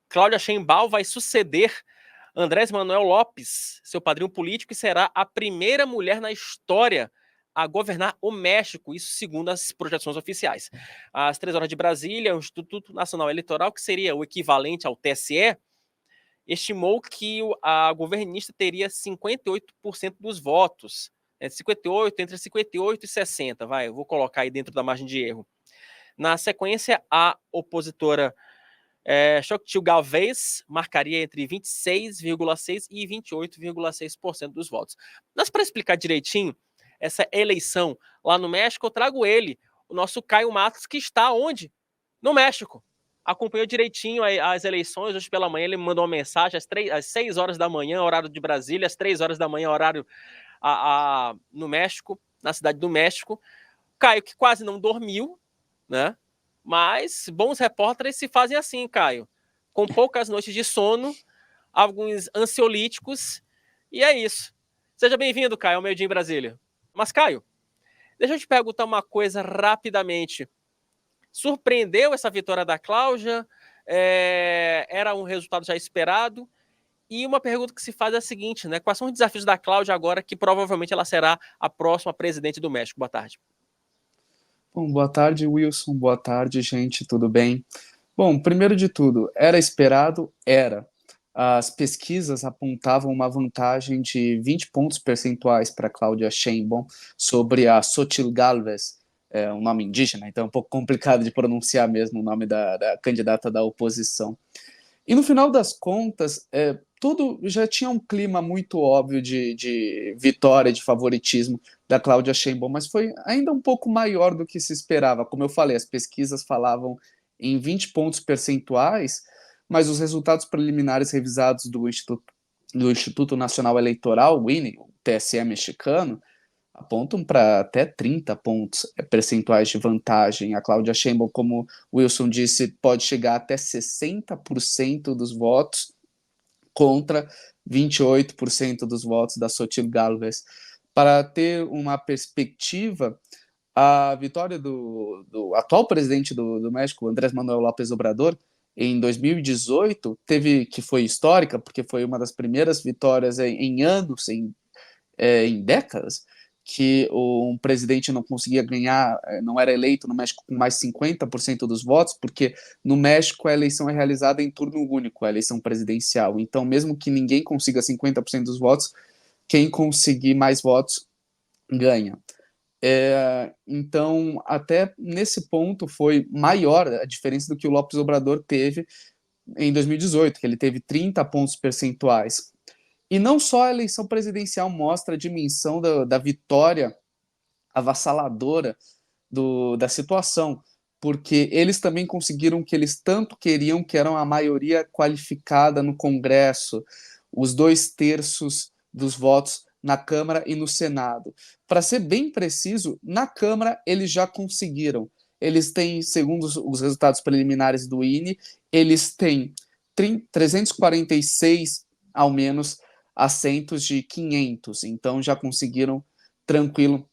Cláudia Sheinbaum vai suceder Andrés Manuel Lopes, seu padrinho político, e será a primeira mulher na história a governar o México, isso segundo as projeções oficiais. Às 3 horas de Brasília, o Instituto Nacional Eleitoral, que seria o equivalente ao TSE, estimou que a governista teria 58% dos votos. 58, entre 58 e 60, eu vou colocar aí dentro da margem de erro. Na sequência, a opositora Xochitl Gálvez marcaria entre 26,6% e 28,6% dos votos. Mas para explicar direitinho essa eleição lá no México, eu trago ele, o nosso Caio Matos, que está onde? No México. Acompanhou direitinho as eleições. Hoje pela manhã ele me mandou uma mensagem às 6 horas da manhã, horário de Brasília, às 3 horas da manhã, horário no México, na cidade do México. Caio, que quase não dormiu, né? Mas bons repórteres se fazem assim, Caio. Com poucas noites de sono, alguns ansiolíticos, e é isso. Seja bem-vindo, Caio, ao Meio Dia em Brasília. Mas, Caio, deixa eu te perguntar uma coisa rapidamente. Surpreendeu essa vitória da Cláudia? Era um resultado já esperado? E uma pergunta que se faz é a seguinte, né? Quais são os desafios da Cláudia agora, que provavelmente ela será a próxima presidente do México? Boa tarde. Bom, boa tarde, Wilson. Boa tarde, gente. Tudo bem? Bom, primeiro de tudo, era esperado? Era. As pesquisas apontavam uma vantagem de 20 pontos percentuais para Cláudia Sheinbaum sobre a Xochitl Gálvez, um nome indígena, então é um pouco complicado de pronunciar mesmo o nome da candidata da oposição. E no final das contas, tudo já tinha um clima muito óbvio de vitória, de favoritismo da Cláudia Sheinbaum, mas foi ainda um pouco maior do que se esperava. Como eu falei, as pesquisas falavam em 20 pontos percentuais, mas os resultados preliminares revisados do Instituto Nacional Eleitoral, o INE, o TSE mexicano, apontam para até 30 pontos percentuais de vantagem. A Cláudia Sheinbaum, como o Wilson disse, pode chegar até 60% dos votos contra 28% dos votos da Xochitl Gálvez. Para ter uma perspectiva, a vitória do atual presidente do México, Andrés Manuel López Obrador, em 2018, que foi histórica, porque foi uma das primeiras vitórias em anos, em décadas, que um presidente não conseguia ganhar, não era eleito no México com mais 50% dos votos, porque no México a eleição é realizada em turno único, a eleição presidencial. Então, mesmo que ninguém consiga 50% dos votos, quem conseguir mais votos ganha. Então, até nesse ponto foi maior a diferença do que o López Obrador teve em 2018, que ele teve 30 pontos percentuais. E não só a eleição presidencial mostra a dimensão da vitória avassaladora da situação, porque eles também conseguiram o que eles tanto queriam, que era a maioria qualificada no Congresso, os 2/3 dos votos na Câmara e no Senado. Para ser bem preciso, na Câmara eles já conseguiram. Eles têm, segundo os resultados preliminares do INE, eles têm 346, ao menos, assentos de 500. Então já conseguiram tranquilo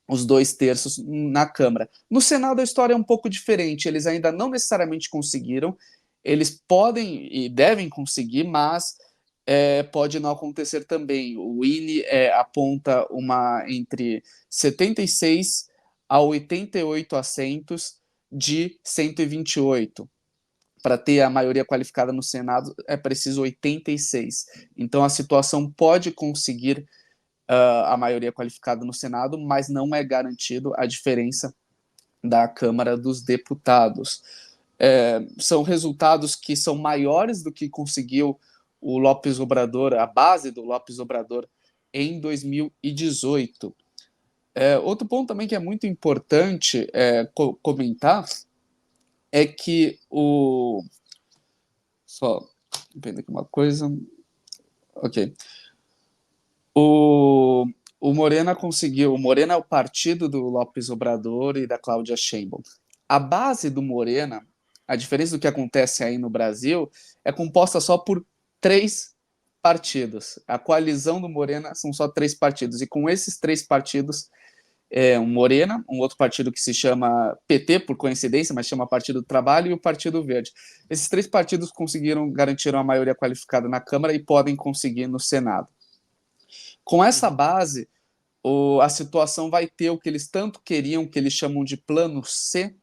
os 2/3 na Câmara. No Senado a história é um pouco diferente, eles ainda não necessariamente conseguiram, eles podem e devem conseguir, mas pode não acontecer também. O INE aponta entre 76 a 88 assentos de 128. Para ter a maioria qualificada no Senado é preciso 86. Então a situação pode conseguir a maioria qualificada no Senado, mas não é garantido a diferença da Câmara dos Deputados. São resultados que são maiores do que conseguiu o López Obrador, a base do López Obrador, em 2018. Outro ponto também que é muito importante comentar é que Só vendo aqui uma coisa. Ok. O Morena conseguiu. O Morena é o partido do López Obrador e da Cláudia Sheinbaum. A base do Morena, a diferença do que acontece aí no Brasil, é composta só por 3 partidos. A coalizão do Morena são só 3 partidos. E com esses 3 partidos, um Morena, um outro partido que se chama PT, por coincidência, mas chama Partido do Trabalho, e o Partido Verde. Esses 3 partidos garantiram a maioria qualificada na Câmara e podem conseguir no Senado. Com essa base, a situação vai ter o que eles tanto queriam, que eles chamam de Plano C,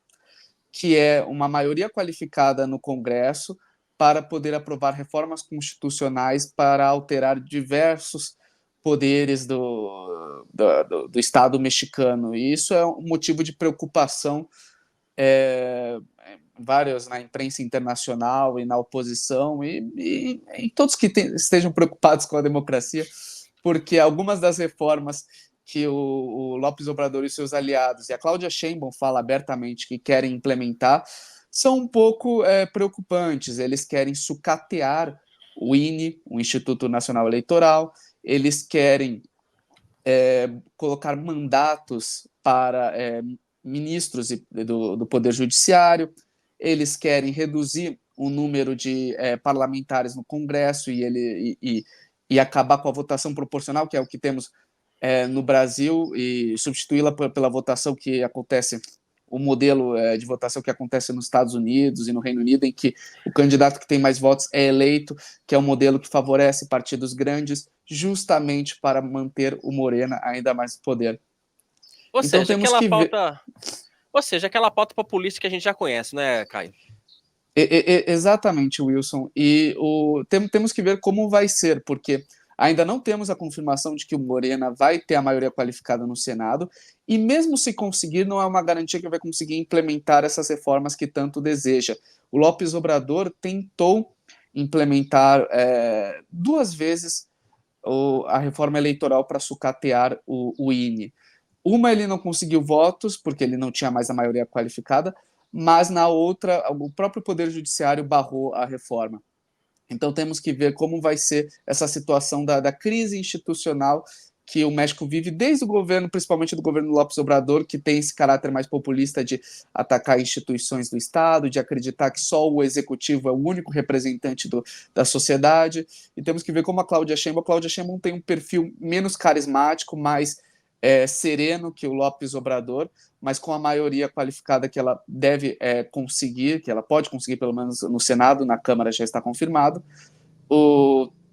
que é uma maioria qualificada no Congresso para poder aprovar reformas constitucionais para alterar diversos poderes do Estado mexicano. E isso é um motivo de preocupação vários na imprensa internacional e na oposição e todos que estejam preocupados com a democracia, porque algumas das reformas que o López Obrador e seus aliados, e a Cláudia Sheinbaum fala abertamente que querem implementar, são um pouco preocupantes. Eles querem sucatear o INE, o Instituto Nacional Eleitoral, eles querem colocar mandatos para ministros do Poder Judiciário, eles querem reduzir o número de parlamentares no Congresso e acabar com a votação proporcional, que é o que temos no Brasil, e substituí-la pela votação que acontece, o modelo de votação que acontece nos Estados Unidos e no Reino Unido, em que o candidato que tem mais votos é eleito, que é um modelo que favorece partidos grandes, justamente para manter o Morena ainda mais no poder. Ou então seja, temos que ver... Ou seja, aquela pauta populista que a gente já conhece, né, Caio? Exatamente, Wilson. E temos que ver como vai ser, porque ainda não temos a confirmação de que o Morena vai ter a maioria qualificada no Senado, e mesmo se conseguir, não é uma garantia que vai conseguir implementar essas reformas que tanto deseja. O López Obrador tentou implementar 2 vezes a reforma eleitoral para sucatear o INE. Uma ele não conseguiu votos, porque ele não tinha mais a maioria qualificada, mas na outra, o próprio Poder Judiciário barrou a reforma. Então temos que ver como vai ser essa situação da crise institucional que o México vive desde o governo, principalmente do governo López Obrador, que tem esse caráter mais populista de atacar instituições do Estado, de acreditar que só o executivo é o único representante da sociedade. E temos que ver como a Cláudia Sheinbaum tem um perfil menos carismático, mais sereno que o López Obrador, mas com a maioria qualificada que ela deve conseguir, que ela pode conseguir pelo menos no Senado, na Câmara já está confirmado,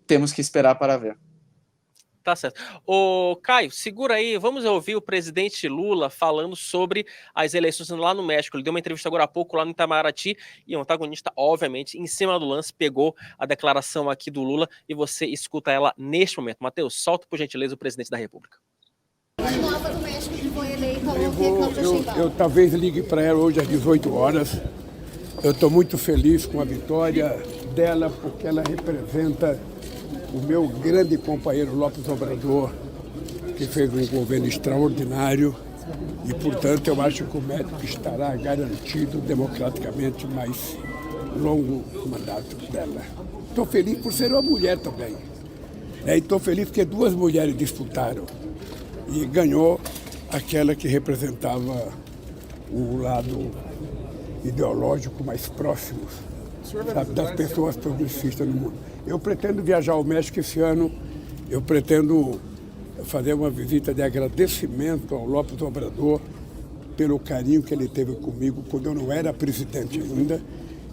temos que esperar para ver. Tá certo. Ô, Caio, segura aí, vamos ouvir o presidente Lula falando sobre as eleições lá no México. Ele deu uma entrevista agora há pouco lá no Itamaraty e o antagonista, obviamente, em cima do lance, pegou a declaração aqui do Lula e você escuta ela neste momento. Matheus, solta por gentileza o presidente da República. Nova do México que foi eleita ao eu talvez ligue para ela hoje às 18 horas. Eu estou muito feliz com a vitória dela, porque ela representa o meu grande companheiro López Obrador, que fez um governo extraordinário e, portanto, eu acho que o México estará garantido democraticamente mais longo mandato dela. Estou feliz por ser uma mulher também. E estou feliz porque 2 mulheres disputaram e ganhou aquela que representava o lado ideológico mais próximo, sabe, das pessoas progressistas no mundo. Eu pretendo viajar ao México esse ano, eu pretendo fazer uma visita de agradecimento ao López Obrador pelo carinho que ele teve comigo quando eu não era presidente ainda,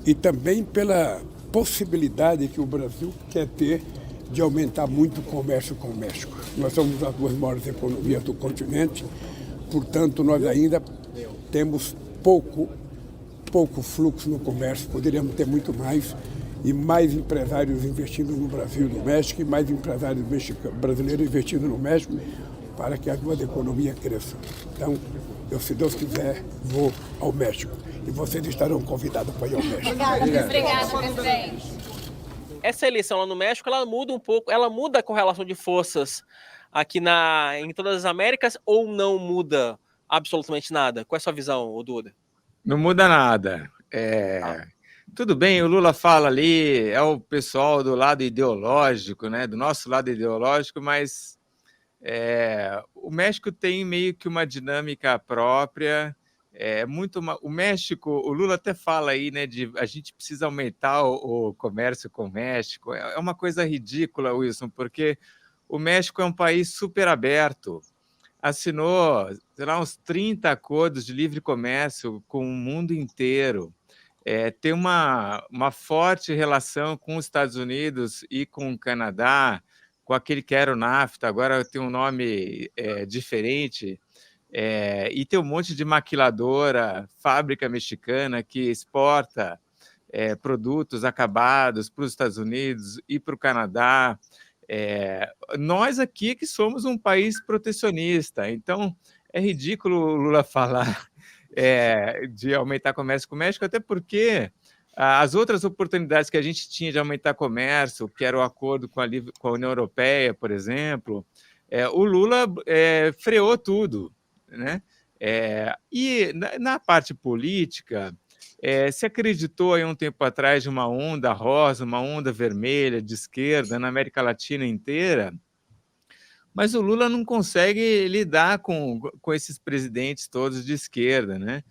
e também pela possibilidade que o Brasil quer ter de aumentar muito o comércio com o México. Nós somos as 2 maiores economias do continente, portanto, nós ainda temos pouco fluxo no comércio, poderíamos ter muito mais, e mais empresários investindo no Brasil e no México, e mais empresários brasileiros investindo no México, para que as 2 economias cresçam. Então, eu, se Deus quiser, vou ao México. E vocês estarão convidados para ir ao México. Obrigada, presidente. Essa eleição lá no México, ela muda um pouco, ela muda a correlação de forças aqui em todas as Américas, ou não muda absolutamente nada? Qual é a sua visão, Duda? Não muda nada. Tudo bem, o Lula fala ali, é o pessoal do lado ideológico, né, do nosso lado ideológico, mas o México tem meio que uma dinâmica própria. O México, o Lula até fala aí, né, de a gente precisa aumentar o comércio com o México. É uma coisa ridícula, Wilson, porque o México é um país super aberto. assinou, sei lá, uns 30 acordos de livre comércio com o mundo inteiro. Tem uma forte relação com os Estados Unidos e com o Canadá, com aquele que era o NAFTA, agora tem um nome diferente, e tem um monte de maquiladora, fábrica mexicana que exporta produtos acabados para os Estados Unidos e para o Canadá. Nós aqui que somos um país protecionista, então é ridículo o Lula falar de aumentar comércio com o México, até porque as outras oportunidades que a gente tinha de aumentar comércio, que era o acordo com a União Europeia, por exemplo, o Lula freou tudo, né? E na parte política, se acreditou aí um tempo atrás de uma onda rosa, uma onda vermelha de esquerda na América Latina inteira, mas o Lula não consegue lidar com esses presidentes todos de esquerda, né?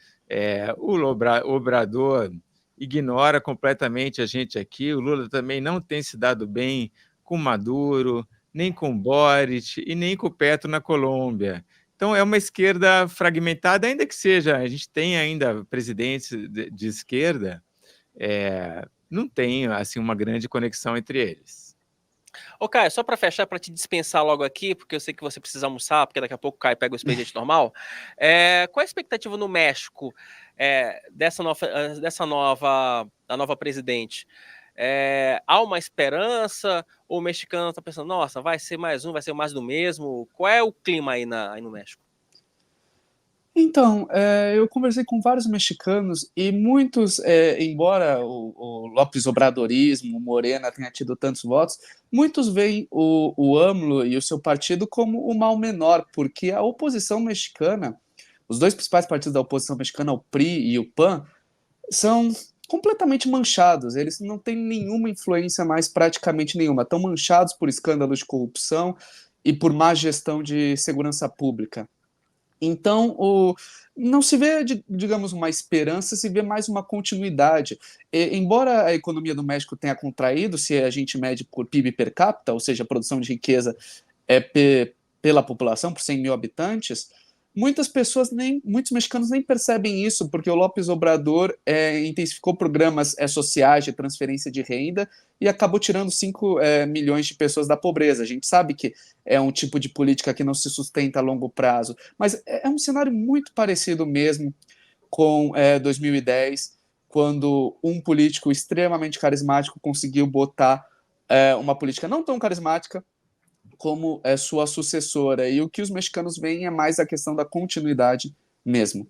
O Obrador ignora completamente a gente aqui, o Lula também não tem se dado bem com Maduro, nem com Boric e nem com o Petro na Colômbia. Então, é uma esquerda fragmentada, ainda que seja, a gente tem ainda presidentes de esquerda, não tem assim, uma grande conexão entre eles. Ô, Caio, só para fechar, para te dispensar logo aqui, porque eu sei que você precisa almoçar, porque daqui a pouco o Caio pega o expediente normal. Qual é a expectativa no México da nova presidente? Há uma esperança? Ou o mexicano está pensando, nossa, vai ser mais um, vai ser mais do mesmo? Qual é o clima aí no México? Então, eu conversei com vários mexicanos e muitos, embora o López Obradorismo, o Morena tenha tido tantos votos, muitos veem o AMLO e o seu partido como o mal menor, porque a oposição mexicana, os dois principais partidos da oposição mexicana, o PRI e o PAN, são completamente manchados, eles não têm nenhuma influência mais, praticamente nenhuma, estão manchados por escândalos de corrupção e por má gestão de segurança pública. Então, não se vê, digamos, uma esperança, se vê mais uma continuidade. Embora a economia do México tenha contraído, se a gente mede por PIB per capita, ou seja, a produção de riqueza pela população, por 100 mil habitantes, muitos mexicanos nem percebem isso, porque o López Obrador intensificou programas sociais de transferência de renda e acabou tirando 5 milhões de pessoas da pobreza. A gente sabe que é um tipo de política que não se sustenta a longo prazo, mas é um cenário muito parecido mesmo com 2010, quando um político extremamente carismático conseguiu botar uma política não tão carismática como sua sucessora. E o que os mexicanos veem é mais a questão da continuidade mesmo.